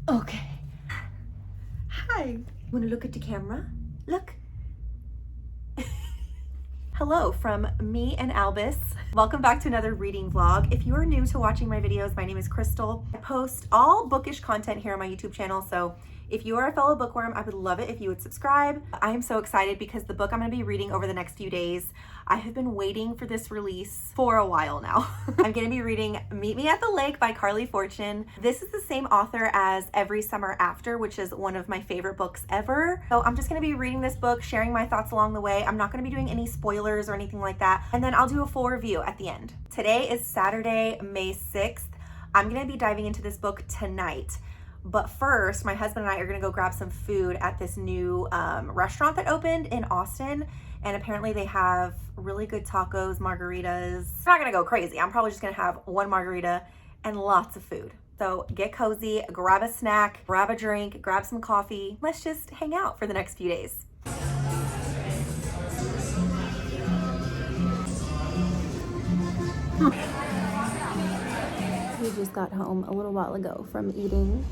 Okay. Hi. Wanna look at the camera? Look. Hello from me and Albus. Welcome back to another reading vlog. If you are new to watching my videos, my name is Crystal. I post all bookish content here on my YouTube channel, so if you are a fellow bookworm, I would love it if you would subscribe. I am so excited because the book I'm going to be reading over the next few days, I have been waiting for this release for a while now. I'm going to be reading Meet Me at the Lake by Carley Fortune. This is the same author as Every Summer After, which is one of my favorite books ever. So I'm just going to be reading this book, sharing my thoughts along the way. I'm not going to be doing any spoilers or anything like that. And then I'll do a full review at the end. Today is Saturday, May 6th. I'm going to be diving into this book tonight. But first, my husband and I are gonna go grab some food at this new restaurant that opened in Austin. And apparently they have really good tacos, margaritas. I'm not gonna go crazy. I'm probably just gonna have one margarita and lots of food. So get cozy, grab a snack, grab a drink, grab some coffee. Let's just hang out for the next few days. We just got home a little while ago from eating,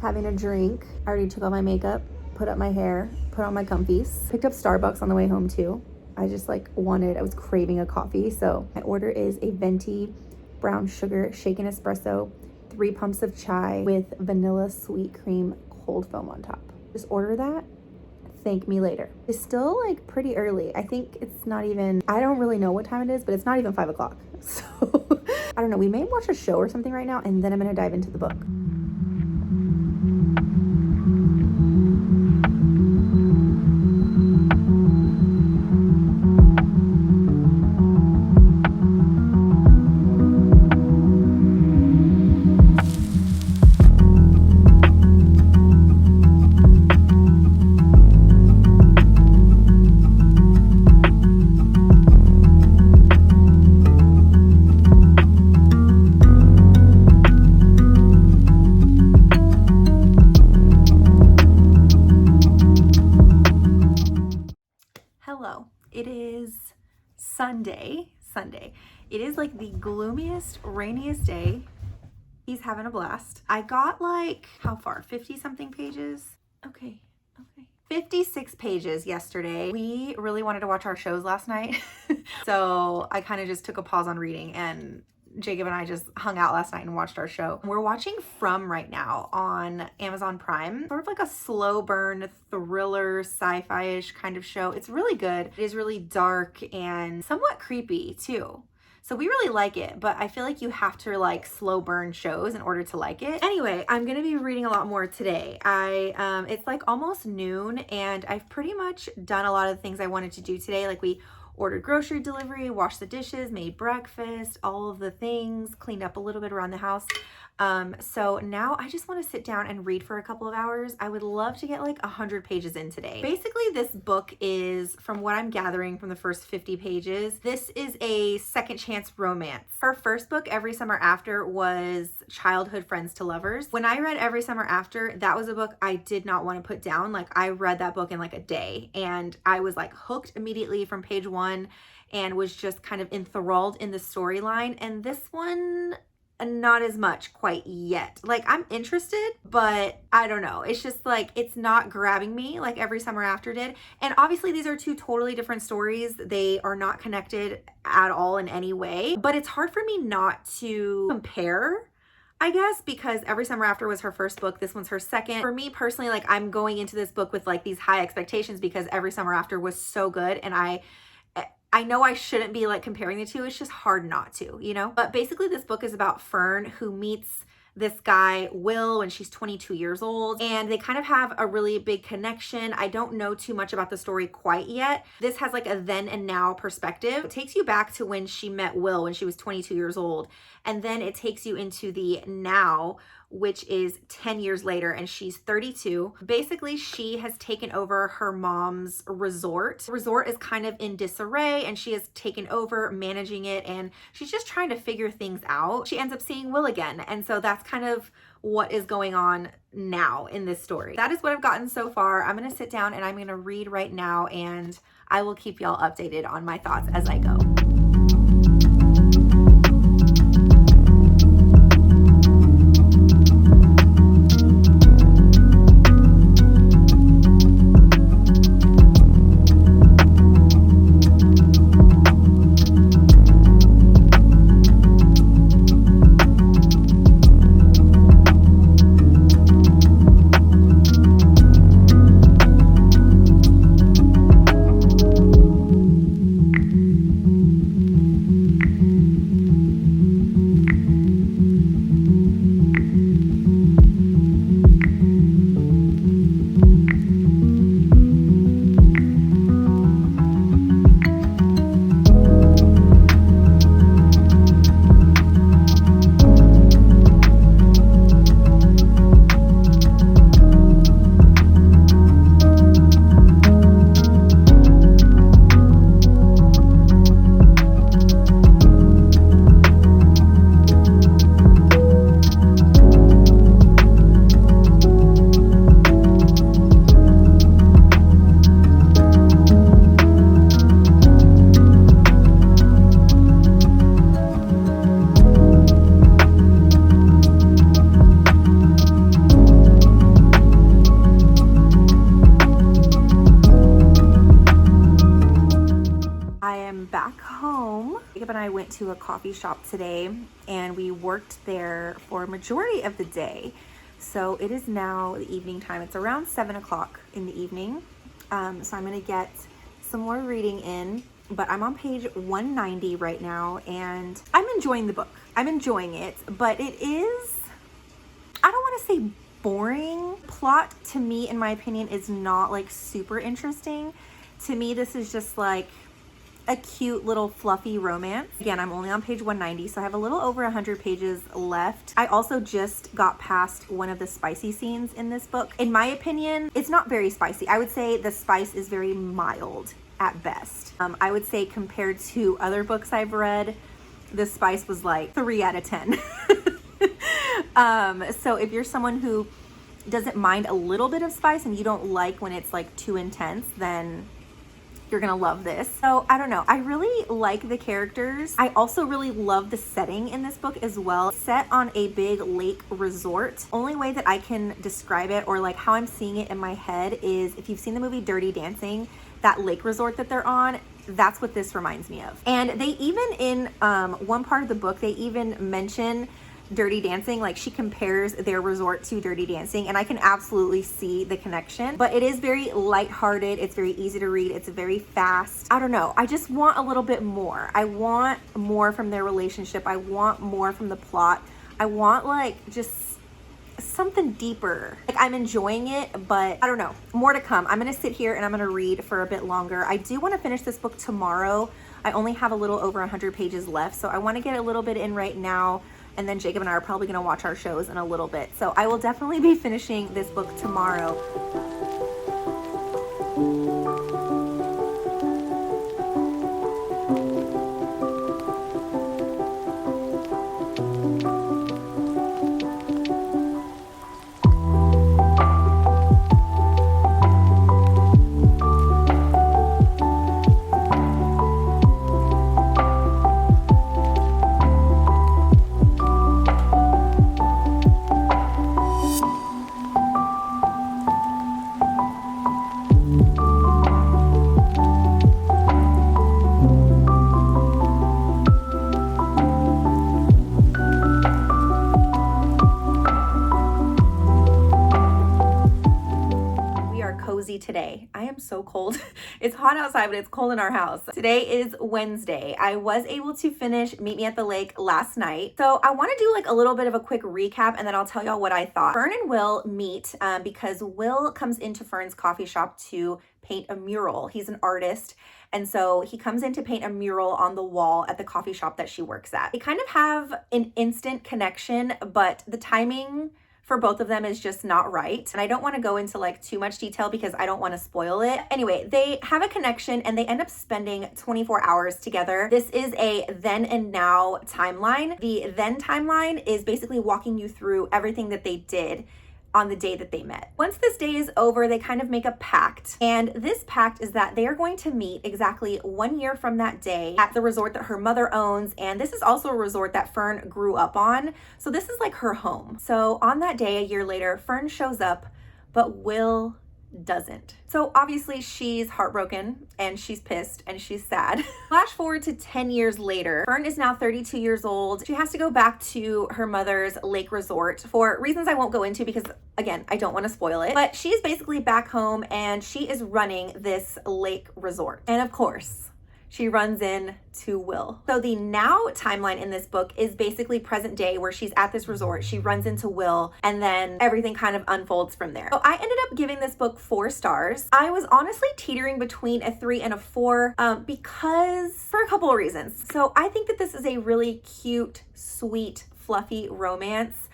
having a drink. I already took off my makeup, put up my hair, put on my comfies. Picked up Starbucks on the way home too. I just I was craving a coffee. So my order is a venti brown sugar shaken espresso, 3 pumps of chai with vanilla sweet cream cold foam on top. Just order that. Thank me later. It's still pretty early. I think it's not even, I don't really know what time it is, but it's not even 5 o'clock. So I don't know. We may watch a show or something right now, and then I'm going to dive into the book. Hello, it is Sunday. It is the gloomiest, rainiest day. He's having a blast. I got how far? 50 something pages? Okay. 56 pages yesterday. We really wanted to watch our shows last night. So I kind of just took a pause on reading, and Jacob and I just hung out last night and watched our show. We're watching From right now on Amazon Prime. Sort of a slow burn thriller, sci-fi-ish kind of show. It's really good. It is really dark and somewhat creepy too. So we really like it, but I feel like you have to slow burn shows in order to like it. Anyway, I'm gonna be reading a lot more today. It's almost noon, and I've pretty much done a lot of the things I wanted to do today. We ordered grocery delivery, washed the dishes, made breakfast, all of the things, cleaned up a little bit around the house. So now I just want to sit down and read for a couple of hours. I would love to get 100 pages in today. Basically, this book is, from what I'm gathering from the first 50 pages, this is a second chance romance. Her first book, Every Summer After, was childhood friends to lovers. When I read Every Summer After, that was a book I did not want to put down. I read that book in a day, and I was hooked immediately from page 1 and was just kind of enthralled in the storyline. And this one, not as much quite yet. I'm interested, but I don't know. It's just it's not grabbing me like Every Summer After did. And obviously these are two totally different stories. They are not connected at all in any way, but it's hard for me not to compare, I guess, because Every Summer After was her first book. This one's her second. For me personally, I'm going into this book with these high expectations because Every Summer After was so good, and I know I shouldn't be comparing the two. It's just hard not to, But basically this book is about Fern, who meets this guy, Will, when she's 22 years old, and they kind of have a really big connection. I don't know too much about the story quite yet. This has a then and now perspective. It takes you back to when she met Will when she was 22 years old, and then it takes you into the now, which is 10 years later, and she's 32. Basically, she has taken over her mom's resort. The resort is kind of in disarray, and she has taken over managing it, and she's just trying to figure things out. She ends up seeing Will again, and so that's kind of what is going on now in this story. That is what I've gotten so far. I'm gonna sit down and I'm gonna read right now, and I will keep y'all updated on my thoughts as I go. I went to a coffee shop today and we worked there for a majority of the day. So it is now the evening time. It's around 7 o'clock in the evening. So I'm gonna get some more reading in, but I'm on page 190 right now and I'm enjoying the book. I'm enjoying it, but it is, I don't want to say boring. Plot to me, in my opinion, is not like super interesting. To me, this is just like a cute little fluffy romance. Again, I'm only on page 190, so I have a little over 100 pages left. I also just got past one of the spicy scenes in this book. In my opinion, it's not very spicy. I would say the spice is very mild at best. I would say compared to other books I've read, the spice was like 3 out of 10. So if you're someone who doesn't mind a little bit of spice and you don't like when it's like too intense, then you're gonna love this. So I don't know, I really like the characters. I also really love the setting in this book as well. It's set on a big lake resort. Only way that I can describe it, or like how I'm seeing it in my head, is if you've seen the movie Dirty Dancing, that lake resort that they're on, that's what this reminds me of. And they even in one part of the book, they even mention Dirty Dancing, like she compares their resort to Dirty Dancing, and I can absolutely see the connection. But it is very lighthearted, it's very easy to read, it's very fast. I don't know, I just want a little bit more. I want more from their relationship, I want more from the plot. I want like just something deeper. Like I'm enjoying it, but I don't know, more to come. I'm gonna sit here and I'm gonna read for a bit longer. I do want to finish this book tomorrow. I only have a little over 100 pages left, so I want to get a little bit in right now. And then Jacob and I are probably going to watch our shows in a little bit. So I will definitely be finishing this book tomorrow. Today. I am so cold. It's hot outside, but it's cold in our house. Today is Wednesday. I was able to finish Meet Me at the Lake last night. So I want to do like a little bit of a quick recap and then I'll tell y'all what I thought. Fern and Will meet because Will comes into Fern's coffee shop to paint a mural. He's an artist. And so he comes in to paint a mural on the wall at the coffee shop that she works at. They kind of have an instant connection, but the timing for both of them is just not right. And I don't want to go into like too much detail because I don't want to spoil it. Anyway, they have a connection and they end up spending 24 hours together. This is a then and now timeline. The then timeline is basically walking you through everything that they did on the day that they met. Once this day is over, they kind of make a pact. And this pact is that they are going to meet exactly 1 year from that day at the resort that her mother owns. And this is also a resort that Fern grew up on. So this is like her home. So on that day, a year later, Fern shows up, but Will doesn't. So obviously she's heartbroken and she's pissed and she's sad. Flash forward to 10 years later. Fern is now 32 years old. She has to go back to her mother's lake resort for reasons I won't go into because again, I don't want to spoil it, but she's basically back home and she is running this lake resort. And of course, she runs in to Will. So the now timeline in this book is basically present day where she's at this resort, she runs into Will, and then everything kind of unfolds from there. So I ended up giving this book 4 stars. I was honestly teetering between a 3 and a 4 because for a couple of reasons. So I think that this is a really cute, sweet, fluffy romance.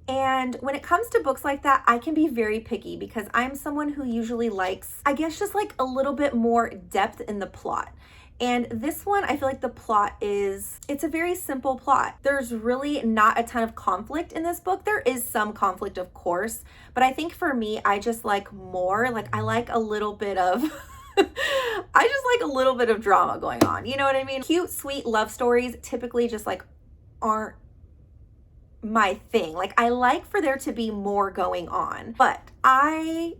And when it comes to books like that, I can be very picky because I'm someone who usually likes, I guess, just like a little bit more depth in the plot. And this one, I feel like the plot it's a very simple plot. There's really not a ton of conflict in this book. There is some conflict, of course, but I think for me, I just like more, like I like a little bit of, I just like a little bit of drama going on. You know what I mean? Cute, sweet love stories typically just like aren't my thing. Like I like for there to be more going on, but I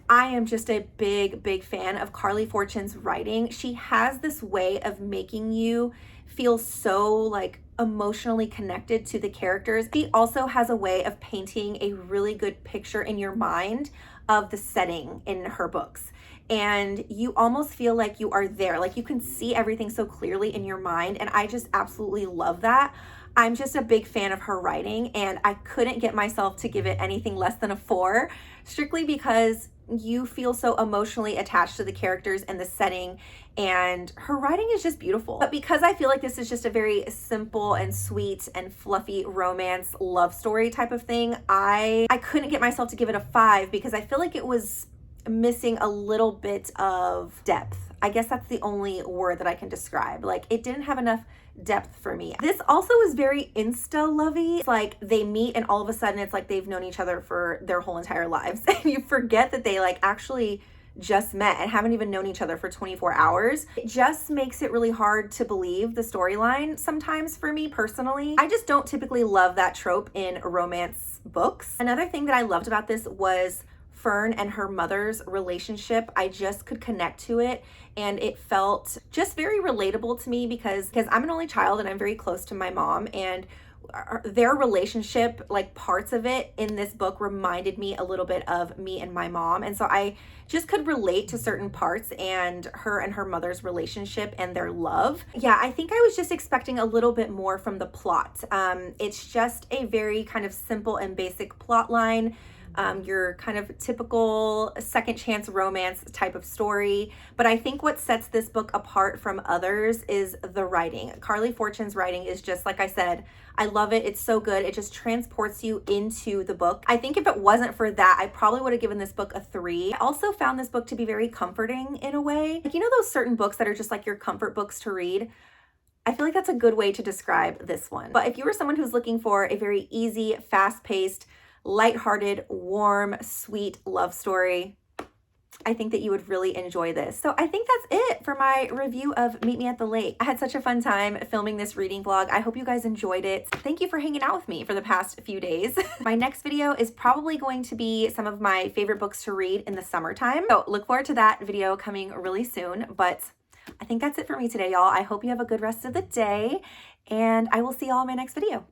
am just a big fan of Carley Fortune's writing. She has this way of making you feel so like emotionally connected to the characters. She also has a way of painting a really good picture in your mind of the setting in her books. And you almost feel like you are there, like you can see everything so clearly in your mind. And I just absolutely love that. I'm just a big fan of her writing, and I couldn't get myself to give it anything less than a 4, strictly because you feel so emotionally attached to the characters and the setting, and her writing is just beautiful. But because I feel like this is just a very simple and sweet and fluffy romance love story type of thing, I couldn't get myself to give it a 5 because I feel like it was missing a little bit of depth. I guess that's the only word that I can describe. Like, it didn't have enough depth for me. This also is very insta-lovey. It's like they meet and all of a sudden it's like they've known each other for their whole entire lives. And you forget that they like actually just met and haven't even known each other for 24 hours. It just makes it really hard to believe the storyline sometimes for me personally. I just don't typically love that trope in romance books. Another thing that I loved about this was Fern and her mother's relationship. I just could connect to it, and it felt just very relatable to me because I'm an only child and I'm very close to my mom, and their relationship, like parts of it in this book reminded me a little bit of me and my mom. And so I just could relate to certain parts and her mother's relationship and their love. Yeah, I think I was just expecting a little bit more from the plot. It's just a very kind of simple and basic plot line. Your kind of typical second chance romance type of story. But I think what sets this book apart from others is the writing. Carley Fortune's writing is just, like I said, I love it. It's so good. It just transports you into the book. I think if it wasn't for that, I probably would have given this book a 3. I also found this book to be very comforting in a way. Like, you know those certain books that are just like your comfort books to read? I feel like that's a good way to describe this one. But if you were someone who's looking for a very easy, fast-paced, lighthearted, warm, sweet love story, I think that you would really enjoy this. So I think that's it for my review of Meet Me at the Lake. I had such a fun time filming this reading vlog. I hope you guys enjoyed it. Thank you for hanging out with me for the past few days. My next video is probably going to be some of my favorite books to read in the summertime. So look forward to that video coming really soon. But I think that's it for me today, y'all. I hope you have a good rest of the day, and I will see y'all in my next video.